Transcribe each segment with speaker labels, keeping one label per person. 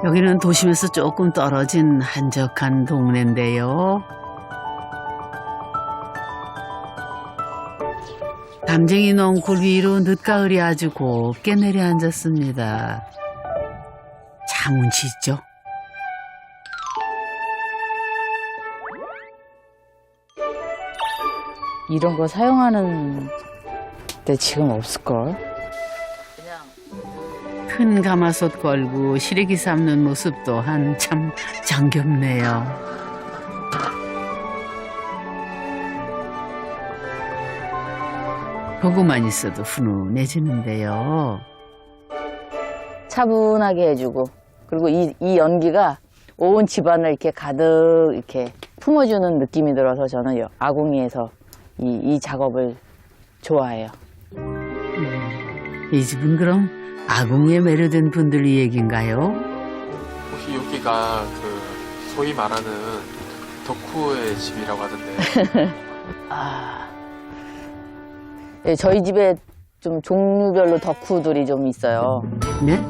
Speaker 1: 여기는 도심에서 조금 떨어진 한적한 동네인데요. 담쟁이 넝굴 위로 늦가을이 아주 곱게 내려앉았습니다. 장운치죠.
Speaker 2: 이런 거 사용하는 데 지금 없을걸?
Speaker 1: 큰 가마솥 걸고 시래기 삶는 모습 또한 참 정겹네요. 보고만 있어도 훈훈해지는데요.
Speaker 2: 차분하게 해주고, 그리고 이 연기가 온 집안을 이렇게 가득 이렇게 품어주는 느낌이 들어서 저는 아궁이에서 이 작업을 좋아해요.
Speaker 1: 이 집은 그럼 아궁이에 매료된 분들 얘기인가요?
Speaker 3: 혹시 여기가 그 소위 말하는 덕후의 집이라고 하던데.
Speaker 2: 예, 저희 집에 좀 종류별로 덕후들이 좀 있어요.
Speaker 1: 네?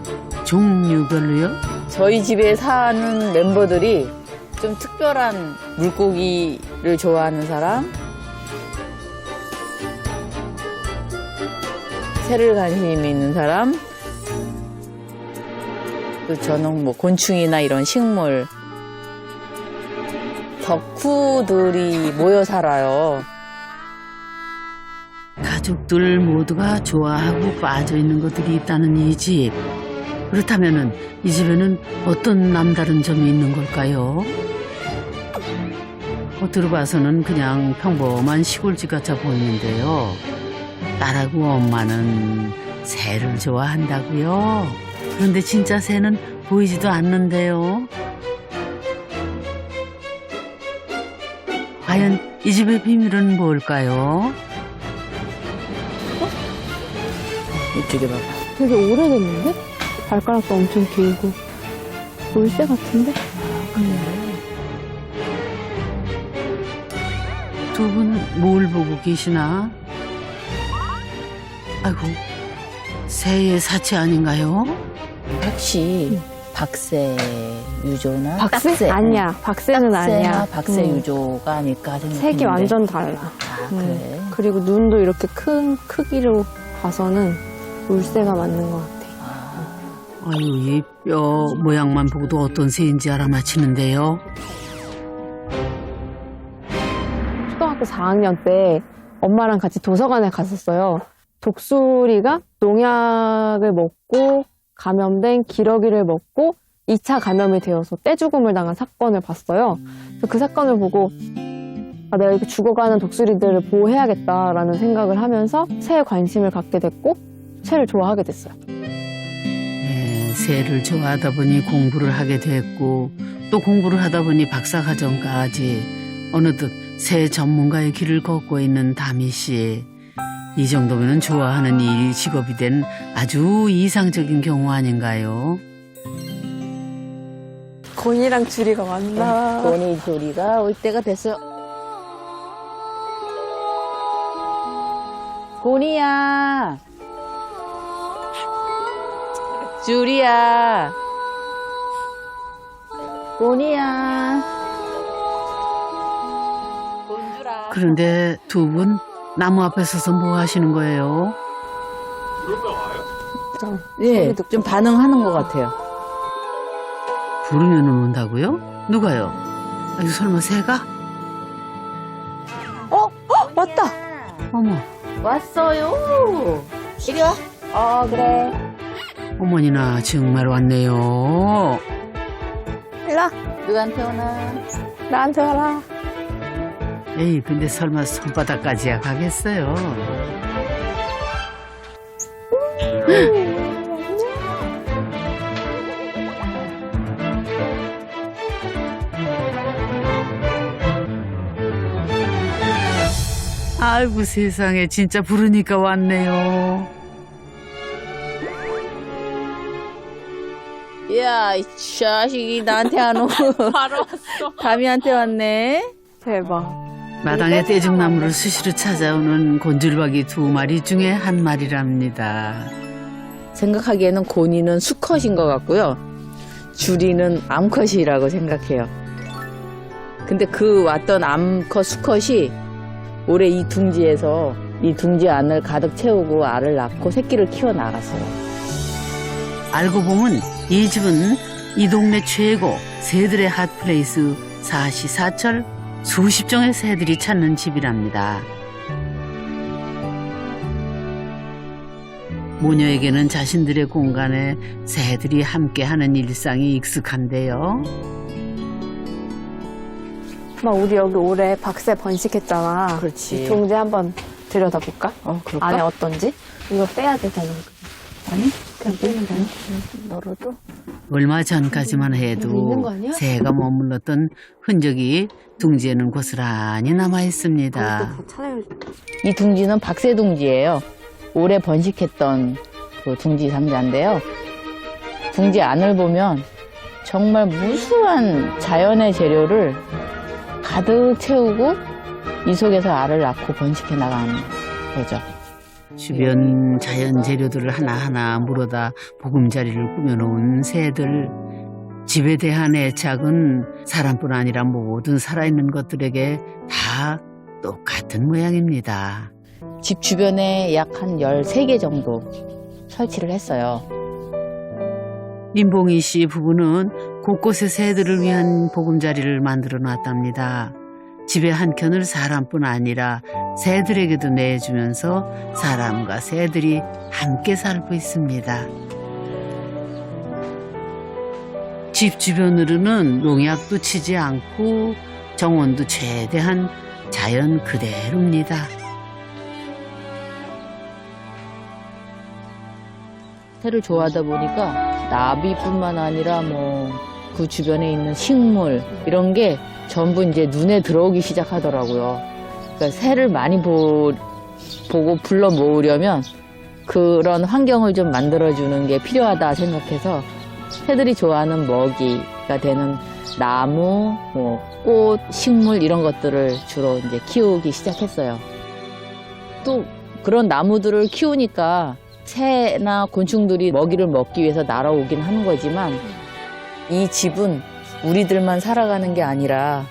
Speaker 1: 종류별로요?
Speaker 2: 저희 집에 사는 멤버들이 좀 특별한 물고기를 좋아하는 사람, 새를 관심이 있는 사람, 또 저는 뭐 곤충이나 이런 식물, 덕후들이 모여 살아요.
Speaker 1: 가족들 모두가 좋아하고 빠져있는 것들이 있다는 이 집. 그렇다면 이 집에는 어떤 남다른 점이 있는 걸까요? 겉으로 봐서는 그냥 평범한 시골집 같아 보이는데요. 딸하고 엄마는 새를 좋아한다고요. 그런데 진짜 새는 보이지도 않는데요. 과연 이 집의 비밀은 뭘까요?
Speaker 2: 이쪽에 봐봐.
Speaker 4: 되게 오래됐는데? 발가락도 엄청 길고 물새 같은데?
Speaker 1: 두 분 뭘 보고 계시나? 아이고, 새의 사치 아닌가요?
Speaker 2: 혹시 박새 유조나
Speaker 4: 박새?
Speaker 2: 딱새?
Speaker 4: 아니야. 박새는 아니야.
Speaker 2: 박새 유조가 아닐까 생각했는데.
Speaker 4: 색이 완전 달라.
Speaker 2: 아, 그래.
Speaker 4: 그리고 눈도 이렇게 큰 크기로 봐서는 물새가 맞는 것 같아.
Speaker 1: 아유, 이 뼈 모양만 보고도 어떤 새인지 알아맞히는데요.
Speaker 4: 초등학교 4학년 때 엄마랑 같이 도서관에 갔었어요. 독수리가 농약을 먹고 감염된 기러기를 먹고 2차 감염이 되어서 떼죽음을 당한 사건을 봤어요. 그래서 그 사건을 보고 내가 이렇게 죽어가는 독수리들을 보호해야겠다라는 생각을 하면서 새에 관심을 갖게 됐고 새를 좋아하게 됐어요.
Speaker 1: 네, 새를 좋아하다 보니 공부를 하게 됐고 또 공부를 하다 보니 박사과정까지 어느덧 새 전문가의 길을 걷고 있는 다미 씨. 이 정도면 좋아하는 일이 직업이 된 아주 이상적인 경우 아닌가요?
Speaker 4: 곤이랑 주리가 만나.
Speaker 2: 고니 조리가 올 때가 됐어요. 고니야. 주리야. 고니야. 곤주라.
Speaker 1: 그런데 두 분 나무 앞에 서서 뭐 하시는 거예요?
Speaker 3: 부르면 와요?
Speaker 2: 예, 좀 반응하는 것 같아요.
Speaker 1: 부르면 온다고요? 누가요? 아니, 설마 새가?
Speaker 4: 맞다.
Speaker 1: 어머,
Speaker 2: 왔어요. 이리 와. 그래.
Speaker 1: 어머니나 정말 왔네요.
Speaker 4: 일로 와.
Speaker 2: 누구한테 오나?
Speaker 4: 나한테 와라.
Speaker 1: 에이, 근데 설마 손바닥까지야 가겠어요? 아이고 세상에 진짜 부르니까 왔네요.
Speaker 2: 야, 이 자식이 나한테 안 오고. 바로 왔어. 다미한테 왔네.
Speaker 4: 대박.
Speaker 1: 마당에 떼죽나무를 수시로 찾아오는 곤줄박이 두 마리 중에 한 마리랍니다.
Speaker 2: 생각하기에는 고니는 수컷인 것 같고요. 줄이는 암컷이라고 생각해요. 근데 그 왔던 암컷 수컷이 올해 이 둥지에서 이 둥지 안을 가득 채우고 알을 낳고 새끼를 키워나갔어요.
Speaker 1: 알고 보면 이 집은 이 동네 최고 새들의 핫플레이스 사시사철 수십 종의 새들이 찾는 집이랍니다. 모녀에게는 자신들의 공간에 새들이 함께하는 일상이 익숙한데요.
Speaker 4: 막 우리 여기 올해 박새 번식했잖아.
Speaker 2: 그렇지.
Speaker 4: 이 둥지 한번 들여다볼까?
Speaker 2: 그럴까?
Speaker 4: 안에 어떤지? 이거 빼야 되잖아.
Speaker 2: 아니?
Speaker 4: 그냥 빼면 되나?
Speaker 2: 너로도?
Speaker 1: 얼마 전까지만
Speaker 4: 여기
Speaker 1: 해도
Speaker 4: 있는 거 아니야?
Speaker 1: 새가 머물렀던 흔적이 둥지에는 고스란히 남아 있습니다.
Speaker 2: 이 둥지는 박새 둥지예요. 올해 번식했던 그 둥지 상자인데요. 둥지 안을 보면 정말 무수한 자연의 재료를 가득 채우고 이 속에서 알을 낳고 번식해 나가는 거죠.
Speaker 1: 주변 자연 재료들을 하나하나 물어다 보금자리를 꾸며놓은 새들. 집에 대한 애착은 사람뿐 아니라 모든 살아있는 것들에게 다 똑같은 모양입니다.
Speaker 2: 집 주변에 약 한 13개 정도 설치를 했어요.
Speaker 1: 임봉희 씨 부부는 곳곳에 새들을 위한 보금자리를 만들어 놨답니다. 집의 한켠을 사람뿐 아니라 새들에게도 내주면서 사람과 새들이 함께 살고 있습니다. 집 주변으로는 농약도 치지 않고 정원도 최대한 자연 그대로입니다.
Speaker 2: 새를 좋아하다 보니까 나비뿐만 아니라 뭐 그 주변에 있는 식물 이런 게 전부 이제 눈에 들어오기 시작하더라고요. 그러니까 새를 많이 보고 불러 모으려면 그런 환경을 좀 만들어주는 게 필요하다 생각해서 새들이 좋아하는 먹이가 되는 나무, 뭐 꽃, 식물 이런 것들을 주로 이제 키우기 시작했어요. 또 그런 나무들을 키우니까 새나 곤충들이 먹이를 먹기 위해서 날아오긴 하는 거지만 이 집은 우리들만 살아가는 게 아니라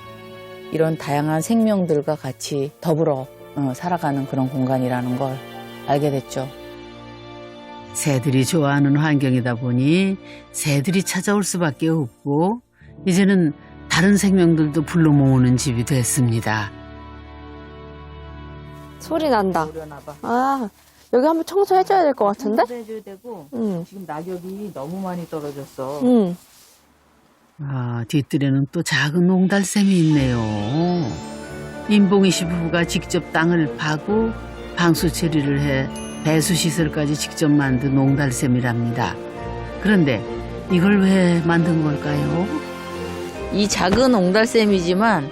Speaker 2: 이런 다양한 생명들과 같이 더불어 살아가는 그런 공간이라는 걸 알게 됐죠.
Speaker 1: 새들이 좋아하는 환경이다 보니 새들이 찾아올 수밖에 없고 이제는 다른 생명들도 불러 모으는 집이 됐습니다.
Speaker 4: 소리 난다. 아, 여기 한번 청소해줘야 될 것 같은데?
Speaker 2: 해줘야 되고
Speaker 4: 응.
Speaker 2: 지금 낙엽이 너무 많이 떨어졌어.
Speaker 4: 응.
Speaker 1: 아, 뒤뜰에는 또 작은 농달샘이 있네요. 임봉희 씨 부부가 직접 땅을 파고 방수 처리를 해 배수시설까지 직접 만든 농달샘이랍니다. 그런데 이걸 왜 만든 걸까요?
Speaker 2: 이 작은 옹달샘이지만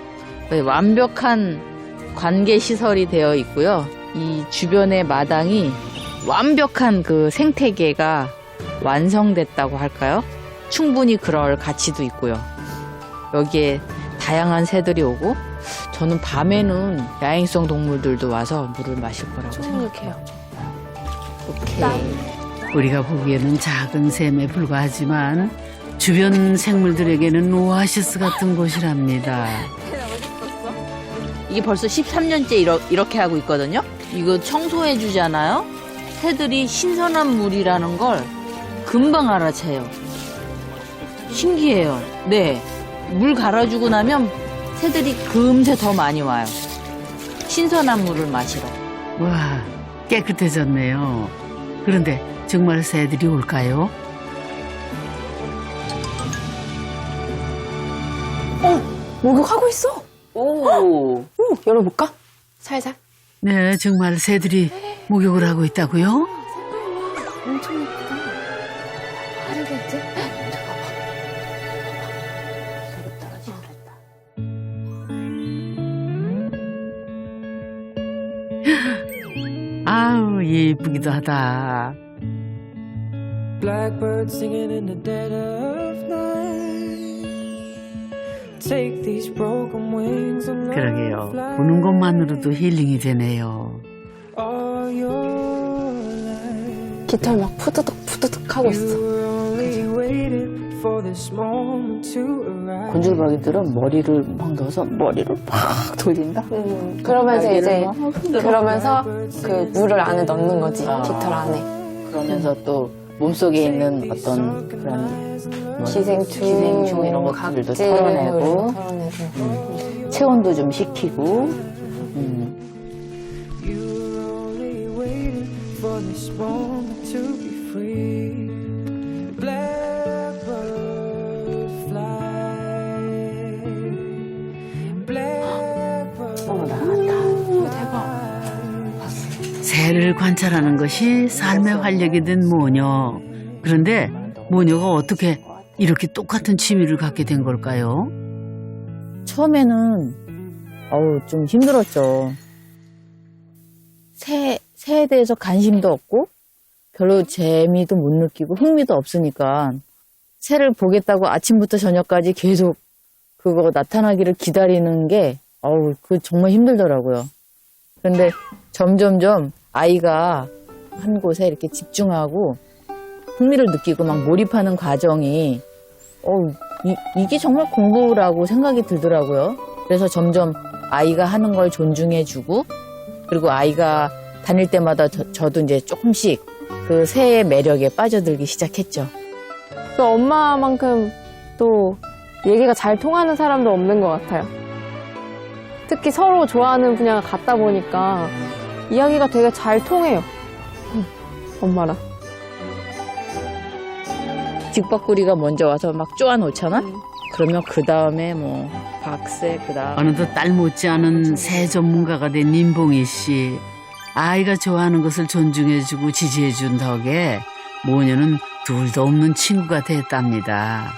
Speaker 2: 완벽한 관계 시설이 되어 있고요. 이 주변의 마당이 완벽한 그 생태계가 완성됐다고 할까요? 충분히 그럴 가치도 있고요. 여기에 다양한 새들이 오고 저는 밤에는 야행성 동물들도 와서 물을 마실 거라고 생각해요. 오케이.
Speaker 1: 우리가 보기에는 작은 샘에 불과하지만 주변 생물들에게는 오아시스 같은 곳이랍니다.
Speaker 2: 이게 벌써 13년째 이렇게 하고 있거든요. 이거 청소해 주잖아요. 새들이 신선한 물이라는 걸 금방 알아채요. 신기해요. 네. 물 갈아주고 나면 새들이 금세 더 많이 와요. 신선한 물을 마시러.
Speaker 1: 와, 깨끗해졌네요. 그런데 정말 새들이 올까요?
Speaker 4: 목욕하고 있어.
Speaker 2: 오.
Speaker 4: 응, 열어볼까? 살살.
Speaker 1: 네, 정말 새들이 목욕을 하고 있다고요?
Speaker 4: 엄청 예쁘다. 하르겠지?
Speaker 1: 아우, 예쁘기도 하다.
Speaker 5: Blackbird singing in the dead of night. Take these broken wings and let
Speaker 1: 그러게요.
Speaker 5: them fly.
Speaker 1: 보는 것만으로도 힐링이 되네요.
Speaker 5: All your life
Speaker 4: 깃털 막 푸드득 푸드득 하고
Speaker 5: you
Speaker 4: 있어.
Speaker 5: were only waiting for this moment to arrive.
Speaker 2: 곤줄박이들은 머리를 막 넣어서 머리를 막 돌린다.
Speaker 4: 그러면서 이제
Speaker 2: 막 흔들어.
Speaker 4: 그러면서 그 물을 안에 넣는 거지.
Speaker 2: 아.
Speaker 4: 깃털 안에.
Speaker 2: 그러면서 또 몸속에 있는 어떤 그런 뭐
Speaker 4: 기생충,
Speaker 2: 이런 것들도
Speaker 4: 각질,
Speaker 2: 털어내고
Speaker 4: 털어내고.
Speaker 2: 체온도 좀 식히고
Speaker 5: You were only waiting for this moment to be free. Blackbird fly. Blackbird.
Speaker 2: 대박.
Speaker 1: 새를 관찰하는 것이 삶의 활력이 된 모녀. 그런데 모녀가 어떻게 이렇게 똑같은 취미를 갖게 된 걸까요?
Speaker 2: 처음에는 좀 힘들었죠. 새에 대해서 관심도 없고 별로 재미도 못 느끼고 흥미도 없으니까 새를 보겠다고 아침부터 저녁까지 계속 그거 나타나기를 기다리는 게 그 정말 힘들더라고요. 그런데 점점점 아이가 한 곳에 이렇게 집중하고 흥미를 느끼고 막 몰입하는 과정이 이게 정말 공부라고 생각이 들더라고요. 그래서 점점 아이가 하는 걸 존중해주고 그리고 아이가 다닐 때마다 저도 이제 조금씩 그 새의 매력에 빠져들기 시작했죠.
Speaker 4: 그 엄마만큼 또 얘기가 잘 통하는 사람도 없는 것 같아요. 특히 서로 좋아하는 분야가 같다 보니까 이야기가 되게 잘 통해요. 엄마랑.
Speaker 2: 뒷바꾸리가 먼저 와서 막 쪼아놓잖아? 그러면 그 다음에 뭐 박새, 그 다음
Speaker 1: 어느덧 딸 못지않은 새 전문가가 된 임봉희 씨. 아이가 좋아하는 것을 존중해주고 지지해준 덕에 모녀는 둘도 없는 친구가 됐답니다.